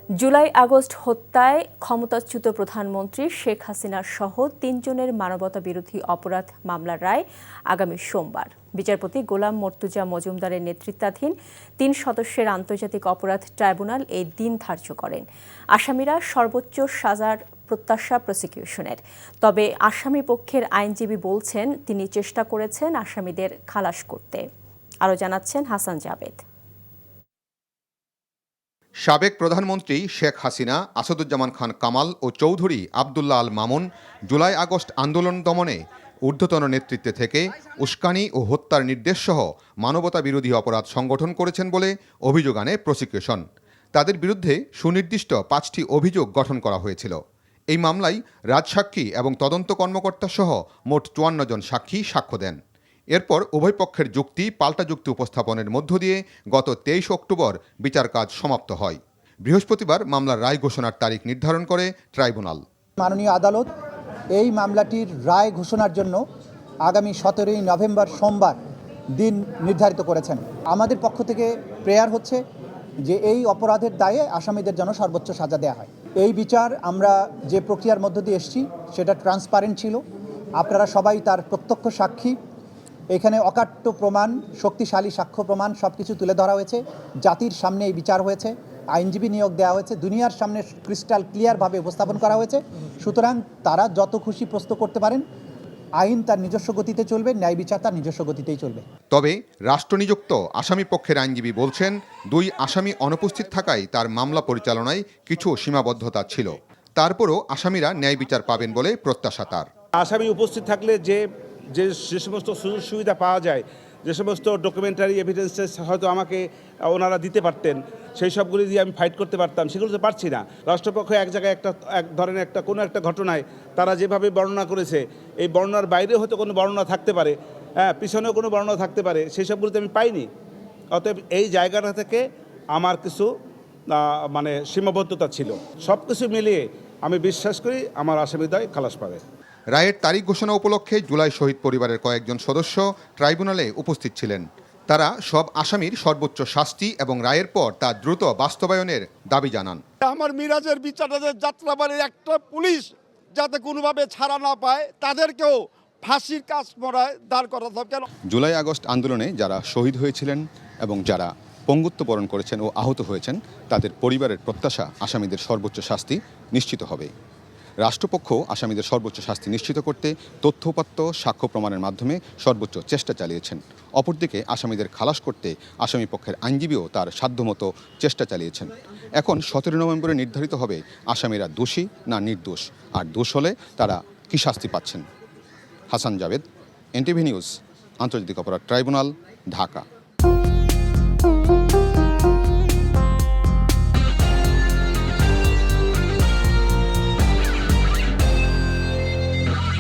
July August হত্যায় ক্ষমতাচ্যুত প্রধানমন্ত্রী শেখ হাসিনা সহ ৩ জনের মানবতাবিরোধী অপরাধ মামলার রায় আগামী সোমবার। বিচারপতি গোলাম মর্তুজা মজুমদারের নেতৃত্বাধীন ৩ সদস্যের আন্তর্জাতিক অপরাধ ট্রাইব্যুনাল এই দিন ধার্য করেন। আসামিরা সর্বোচ্চ সাজার প্রত্যাশা প্রসিকিউশনের। তবে আসামি পক্ষের আইনজীবী বলছেন তিনি চেষ্টা করেছেন আসামিদের খালাস করতে। আরও জানাচ্ছেন হাসান জাবেদ। সাবেক প্রধানমন্ত্রী শেখ হাসিনা, আসাদুজ্জামান খান কামাল ও চৌধুরী আবদুল্লাহ আল মামুন জুলাই আগস্ট আন্দোলন দমনে ঊর্ধ্বতন নেতৃত্বে থেকে উস্কানি ও হত্যার নির্দেশসহ মানবতাবিরোধী অপরাধ সংগঠন করেছেন বলে অভিযোগ আনে প্রসিকিউশন। তাদের বিরুদ্ধে সুনির্দিষ্ট 5টি অভিযোগ গঠন করা হয়েছিল। এই মামলায় রাজসাক্ষী এবং তদন্ত কর্মকর্তা সহ মোট 54 জন সাক্ষী সাক্ষ্য দেন। এরপর উভয় পক্ষের যুক্তি পাল্টা যুক্তি উপস্থাপনের মধ্য দিয়ে গত 23 অক্টোবর বিচার কাজ সমাপ্ত হয়। বৃহস্পতিবার মামলার রায় ঘোষণার তারিখ নির্ধারণ করে ট্রাইব্যুনাল। মাননীয় আদালত এই মামলাটির রায় ঘোষণার জন্য আগামী 17 নভেম্বর সোমবার দিন নির্ধারিত করেছেন। আমাদের পক্ষ থেকে প্রেয়ার হচ্ছে যে এই অপরাধের দায়ে আসামিদের জন্য সর্বোচ্চ সাজা দেওয়া হয়। এই বিচার আমরা যে প্রক্রিয়ার মধ্য দিয়ে এসেছি সেটা ট্রান্সপারেন্ট ছিল। আপনারা সবাই তার প্রত্যক্ষ সাক্ষী। এখানে অকাট্য প্রমাণ, শক্তিশালী সাক্ষ্য প্রমাণ সব কিছু তুলে ধরা হয়েছে। জাতির সামনে এই বিচার হয়েছে, আইনজীবী নিয়োগ দেওয়া হয়েছে, দুনিয়ার সামনে ক্রিস্টাল ক্লিয়ারভাবে উপস্থাপন করা হয়েছে। সুতরাং তারা যত খুশি প্রশ্ন করতে পারেন। আইন তার নিজস্ব গতিতে চলবে, ন্যায় বিচার তার নিজস্ব গতিতেই চলবে। তবে রাষ্ট্রনিযুক্ত আসামি পক্ষের আইনজীবী বলছেন 2 আসামি অনুপস্থিত থাকায় তার মামলা পরিচালনায় কিছু সীমাবদ্ধতা ছিল। তারপরও আসামিরা ন্যায় বিচার পাবেন বলে প্রত্যাশা তার। আসামি উপস্থিত থাকলে যে সমস্ত সুযোগ সুবিধা পাওয়া যায়, যে সমস্ত ডকুমেন্টারি এভিডেন্সেস হয়তো আমাকে ওনারা দিতে পারতেন, সেই সবগুলি দিয়ে আমি ফাইট করতে পারতাম, সেগুলো তো পারছি না। রাষ্ট্রপক্ষ এক জায়গায় এক ধরনের কোনো একটা ঘটনায় তারা যেভাবে বর্ণনা করেছে, এই বর্ণনার বাইরে হয়তো কোনো বর্ণনা থাকতে পারে, পিছনেও কোনো বর্ণনা থাকতে পারে, সেই সবগুলোতে আমি পাইনি। অতএব এই জায়গাটা থেকে আমার কিছু সীমাবদ্ধতা ছিল। সব কিছু মিলিয়ে আমি বিশ্বাস করি আমার আসামিদ্বয় খালাস পাবে। রায়ের তারিখ ঘোষণা উপলক্ষে জুলাই শহীদ পরিবারের কয়েকজন সদস্য ট্রাইব্যুনালে উপস্থিত ছিলেন। তারা সব আসামির সর্বোচ্চ শাস্তি এবং রায়ের পর তা দ্রুত বাস্তবায়নের দাবি জানান। আমার মিরাজের বিচারের যাত্রাবাড়ির একটা পুলিশ যাতে কোনোভাবে ছাড়া না পায়, তাদেরকেও ফাঁসির কাজ মরায় দাঁড় করাতে হবে। কেন জুলাই আগস্ট আন্দোলনে যারা শহীদ হয়েছিলেন এবং যারা পঙ্গুত্ব বরণ করেছেন ও আহত হয়েছেন, তাদের পরিবারের প্রত্যাশা আসামিদের সর্বোচ্চ শাস্তি নিশ্চিত হবে। রাষ্ট্রপক্ষ আসামিদের সর্বোচ্চ শাস্তি নিশ্চিত করতে তথ্যোপাত্য সাক্ষ্য প্রমাণের মাধ্যমে সর্বোচ্চ চেষ্টা চালিয়েছেন। অপরদিকে আসামিদের খালাস করতে আসামি পক্ষের আইনজীবীও তার সাধ্যমতো চেষ্টা চালিয়েছেন। এখন 17 নভেম্বরে নির্ধারিত হবে আসামিরা দোষী না নির্দোষ, আর দোষ হলে তারা কী শাস্তি পাচ্ছেন। হাসান জাবেদ, এনটিভি নিউজ, আন্তর্জাতিক অপরাধ ট্রাইব্যুনাল, ঢাকা।